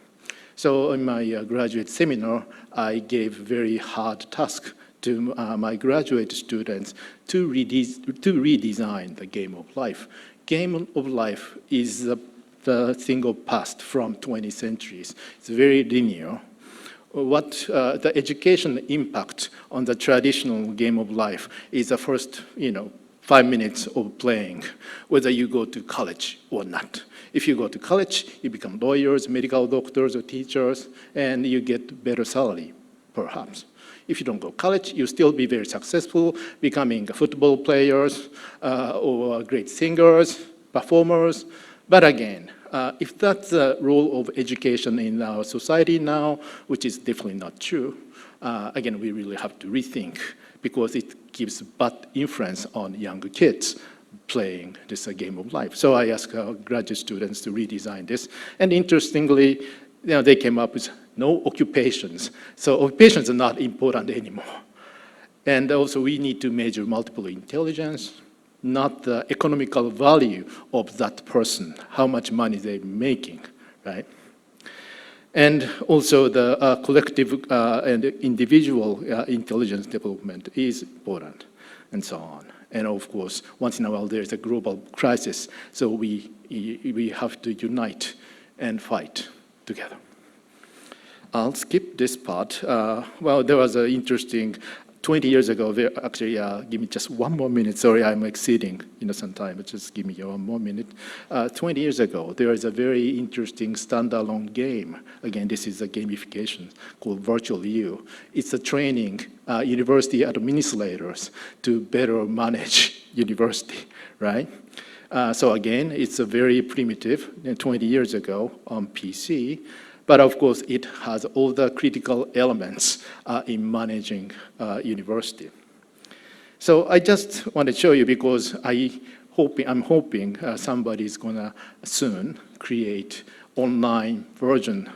So in my graduate seminar, I gave very hard task to my graduate students to redesign the game of life. Game of life is the thing of past from 20 centuries. It's very linear. What the education impact on the traditional game of life is the first, 5 minutes of playing, whether you go to college or not. If you go to college, you become lawyers, medical doctors, or teachers, and you get better salary, perhaps. If you don't go to college, you'll still be very successful, becoming football players or great singers, performers. But again, if that's the role of education in our society now, which is definitely not true, again, we really have to rethink, because it gives bad influence on younger kids playing this game of life. So I asked our graduate students to redesign this. And interestingly, they came up with no occupations. So occupations are not important anymore. And also we need to measure multiple intelligence, not the economical value of that person, how much money they're making, right? And also the collective and individual intelligence development is important, and so on. And of course, once in a while, there's a global crisis, so we have to unite and fight together. I'll skip this part. Well, there was an interesting 20 years ago, actually, give me just one more minute. Sorry, I'm exceeding some time, but just give me one more minute. 20 years ago, there was a very interesting standalone game. Again, this is a gamification called Virtual U. It's a training university administrators to better manage university, right? So again, it's a very primitive, 20 years ago on PC. But of course, it has all the critical elements in managing university. So I just want to show you, because I'm hoping somebody's gonna soon create online version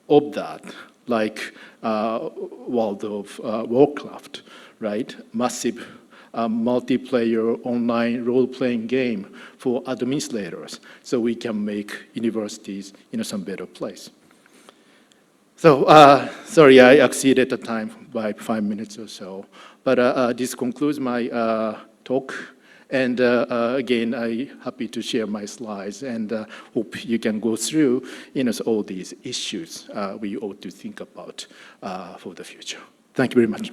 of that, like World of Warcraft, right? Massive multiplayer online role-playing game for administrators, so we can make universities some better place. So, sorry, I exceeded the time by 5 minutes or so, but this concludes my talk. And again, I'm happy to share my slides, and hope you can go through all these issues we ought to think about for the future. Thank you very much.